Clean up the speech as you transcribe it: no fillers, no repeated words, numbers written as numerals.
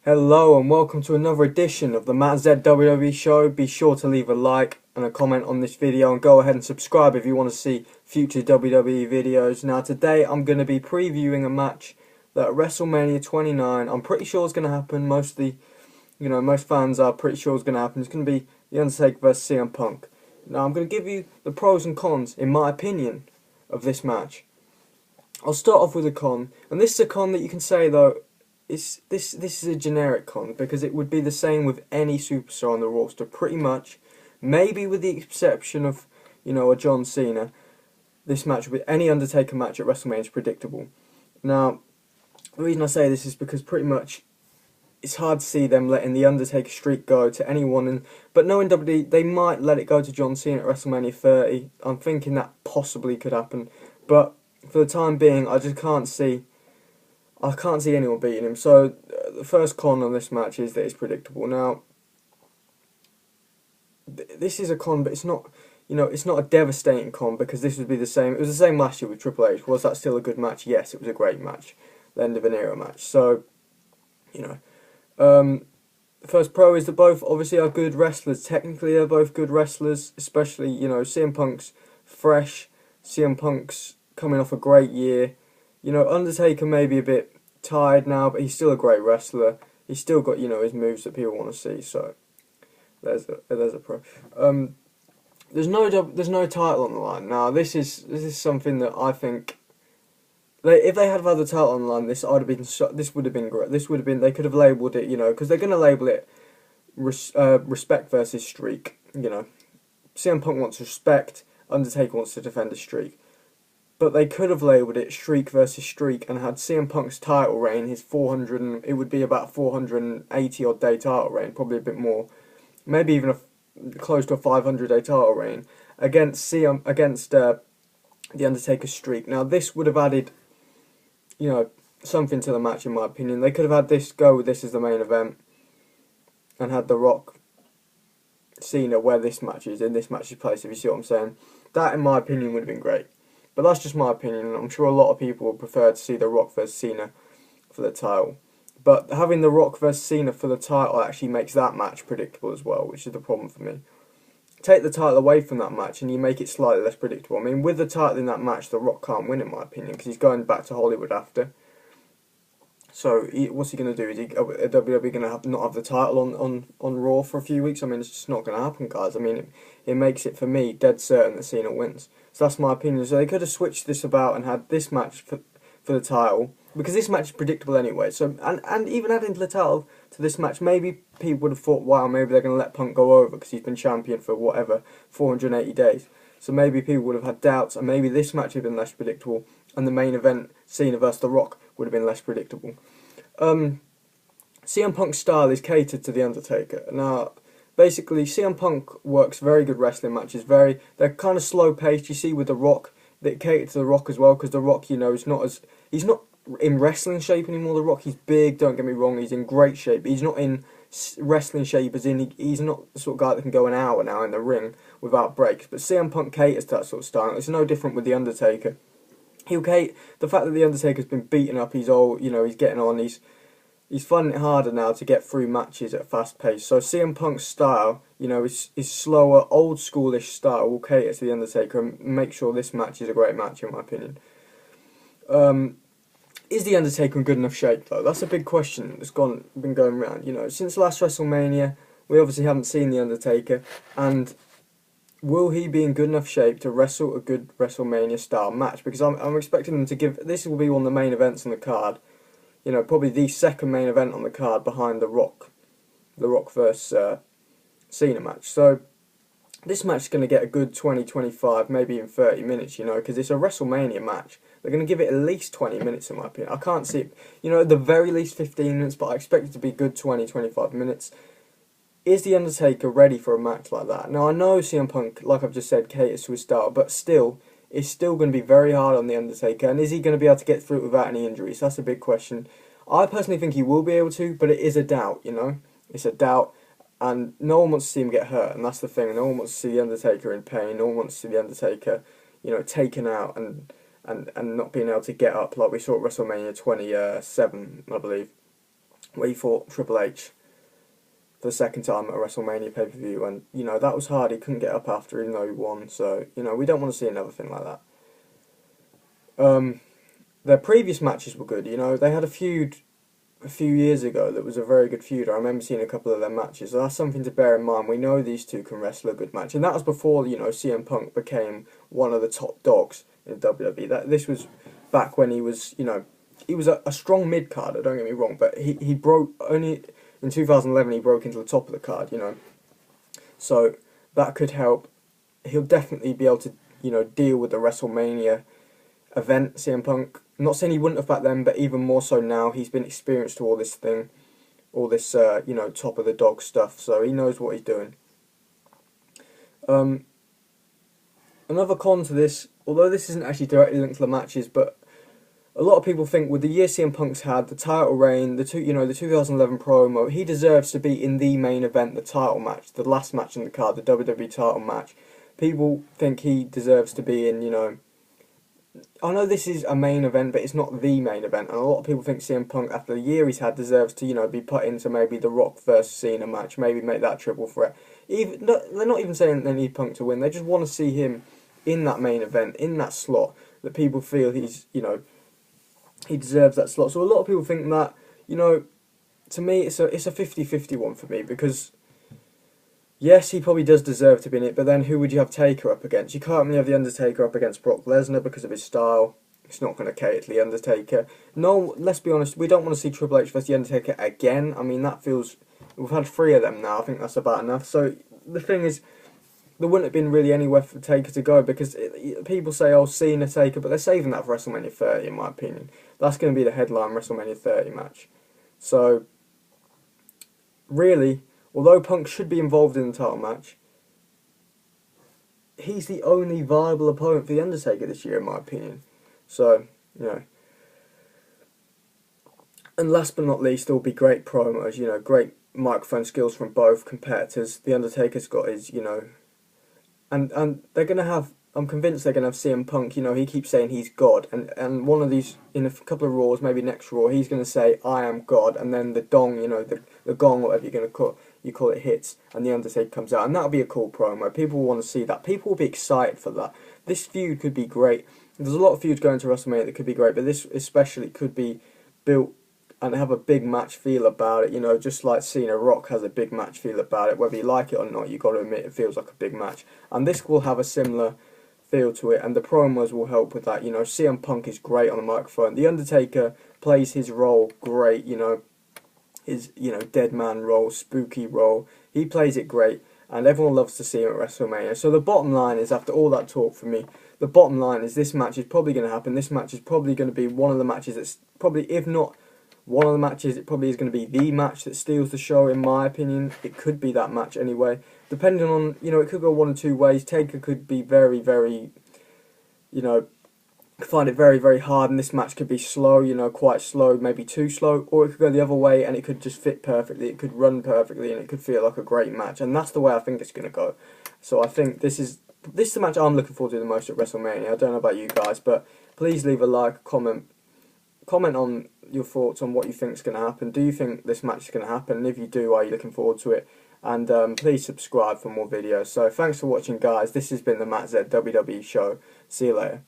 Hello and welcome to another edition of the Matt Z WWE Show. Be sure to leave a like and a comment on this video and go ahead and subscribe if you want to see future WWE videos. Now today I'm going to be previewing a match that at WrestleMania 29 I'm pretty sure is going to happen. Most fans are pretty sure it's going to happen. It's going to be The Undertaker versus CM Punk. Now I'm going to give you the pros and cons, in my opinion, of this match. I'll start off with a con, and this is a con that you can say though, this is a generic con because it would be the same with any superstar on the roster, pretty much. Maybe with the exception of, a John Cena. This match would be any Undertaker match at WrestleMania is predictable. Now, the reason I say this is because pretty much it's hard to see them letting the Undertaker streak go to anyone, but knowing WWE, they might let it go to John Cena at WrestleMania 30. I'm thinking that possibly could happen, but for the time being, I can't see anyone beating him. So the first con on this match is that it's predictable. Now, this is a con, but it's not. It's not a devastating con because this would be the same. It was the same last year with Triple H. Was that still a good match? Yes, it was a great match, the end of an era match. So, the first pro is that both obviously are good wrestlers. Technically, they're both good wrestlers. Especially, CM Punk's fresh. CM Punk's coming off a great year. Undertaker may be a bit tired now, but he's still a great wrestler. He's still got, his moves that people want to see. So there's a pro. There's no title on the line. Now this is something that I think if they had had the title on the line, this would have been great. They could have labelled it, because they're going to label it respect versus streak. CM Punk wants respect. Undertaker wants to defend a streak. But they could have labelled it streak versus streak and had CM Punk's title reign, it would be about 480 odd day title reign, probably a bit more, maybe even close to a 500 day title reign against the Undertaker's streak. Now this would have added, something to the match in my opinion. They could have had this go with this as the main event and had The Rock Cena where this match is, in this match's place, if you see what I'm saying. That in my opinion would have been great. But that's just my opinion, and I'm sure a lot of people would prefer to see The Rock versus Cena for the title. But having The Rock versus Cena for the title actually makes that match predictable as well, which is the problem for me. Take the title away from that match and you make it slightly less predictable. I mean, with the title in that match, The Rock can't win in my opinion, because he's going back to Hollywood after. So what's he going to do? Is WWE going to not have the title on Raw for a few weeks? I mean, it's just not going to happen, guys. I mean, it makes it, for me, dead certain that Cena wins. So that's my opinion. So they could have switched this about and had this match for the title, because this match is predictable anyway. So and even adding the title to this match, maybe people would have thought, wow, maybe they're going to let Punk go over because he's been champion for whatever 480 days. So maybe people would have had doubts, and maybe this match would have been less predictable, and the main event, Cena versus The Rock, would have been less predictable. CM Punk's style is catered to The Undertaker. Now, basically, CM Punk works very good wrestling matches. They're kind of slow paced. You see with The Rock, they cater to The Rock as well, because The Rock, is he's not in wrestling shape anymore. The Rock, he's big. Don't get me wrong, he's in great shape. He's not in wrestling shape, as in he's not the sort of guy that can go an hour now in the ring without breaks. But CM Punk caters to that sort of style. It's no different with The Undertaker. The fact that The Undertaker's been beaten up, he's old, he's getting on, he's finding it harder now to get through matches at a fast pace. So CM Punk's style, his slower, old schoolish style will cater to The Undertaker and make sure this match is a great match, in my opinion. Is The Undertaker in good enough shape, though? That's a big question that's been going around. Since last WrestleMania, we obviously haven't seen The Undertaker, and will he be in good enough shape to wrestle a good WrestleMania style match? Because I'm expecting them to this will be one of the main events on the card. Probably the second main event on the card behind The Rock versus Cena match. So this match is going to get a good 20, 25, maybe even 30 minutes, because it's a WrestleMania match. They're going to give it at least 20 minutes, in my opinion. I can't see it, at the very least 15 minutes, but I expect it to be good 20, 25 minutes. Is The Undertaker ready for a match like that? Now, I know CM Punk, like I've just said, caters to his style, but still, it's still going to be very hard on The Undertaker, and is he going to be able to get through it without any injuries? That's a big question. I personally think he will be able to, but it is a doubt, It's a doubt, and no one wants to see him get hurt, and that's the thing. No one wants to see The Undertaker in pain. No one wants to see The Undertaker, taken out and not being able to get up like we saw at WrestleMania 27, I believe. where he fought Triple H for the second time at a WrestleMania pay-per-view, and you know that was hard. He couldn't get up after, even though he won. So you know we don't want to see another thing like that. Their previous matches were good. You know they had a feud a few years ago that was a very good feud. I remember seeing a couple of their matches. So that's something to bear in mind. We know these two can wrestle a good match, and that was before CM Punk became one of the top dogs in WWE. This was back when he was he was a strong mid carder. Don't get me wrong, but he broke only in 2011. He broke into the top of the card. So that could help. He'll definitely be able to deal with the WrestleMania event, CM Punk. I'm not saying he wouldn't have back then, but even more so now. He's been experienced to all this thing, all this top of the dog stuff, so he knows what he's doing. Another con to this, although this isn't actually directly linked to the matches, but a lot of people think with the year CM Punk's had, the title reign, the 2011 promo, he deserves to be in the main event, the title match, the last match in the card, the WWE title match. People think he deserves to be in, I know this is a main event, but it's not the main event, and a lot of people think CM Punk, after the year he's had, deserves to, be put into maybe the Rock versus Cena match, maybe make that triple threat. They're not even saying they need Punk to win, they just want to see him in that main event, in that slot, that people feel he's, he deserves that slot. So a lot of people think that, to me, it's a 50-50 one for me, because yes, he probably does deserve to be in it, but then who would you have Taker up against? You can't really have The Undertaker up against Brock Lesnar because of his style. It's not going to cater to The Undertaker. No, let's be honest, we don't want to see Triple H versus The Undertaker again. I mean, that feels... We've had 3 of them now, I think that's about enough. So, the thing is, there wouldn't have been really anywhere for Taker to go, because people say, oh, Cena, Taker, but they're saving that for WrestleMania 30, in my opinion. That's going to be the headline WrestleMania 30 match. So, really... Although Punk should be involved in the title match, he's the only viable opponent for The Undertaker this year, in my opinion. So, And last but not least, there will be great promos, great microphone skills from both competitors. The Undertaker's got his, and they're going to have, I'm convinced they're going to have CM Punk, he keeps saying he's God, and one of these, in a couple of Raws, maybe next Raw, he's going to say, I am God, and then the dong, the gong, whatever you're going to call it, hits, and the Undertaker comes out, and that'll be a cool promo. People will want to see that. People will be excited for that. This feud could be great. There's a lot of feuds going to WrestleMania that could be great, but this especially could be built and have a big match feel about it, just like Cena Rock has a big match feel about it. Whether you like it or not, you've got to admit it feels like a big match. And this will have a similar feel to it, and the promos will help with that. CM Punk is great on the microphone. The Undertaker plays his role great, his, dead man role, spooky role. He plays it great, and everyone loves to see him at WrestleMania. So the bottom line is, after all that talk from me, the bottom line is this match is probably going to happen. This match is probably going to be one of the matches that's probably, if not one of the matches, it probably is going to be the match that steals the show, in my opinion. It could be that match anyway. Depending on, it could go one or two ways. Taker could be very, very, find it very, very hard, and this match could be slow, quite slow, maybe too slow, or it could go the other way and it could just fit perfectly, it could run perfectly, and it could feel like a great match, and that's the way I think it's going to go. So I think this is the match I'm looking forward to the most at WrestleMania. I don't know about you guys, but please leave a like, comment on your thoughts on what you think is going to happen. Do you think this match is going to happen? And if you do, are you looking forward to it? And please subscribe for more videos. So thanks for watching, guys. This has been the Matt Z WWE show. See you later.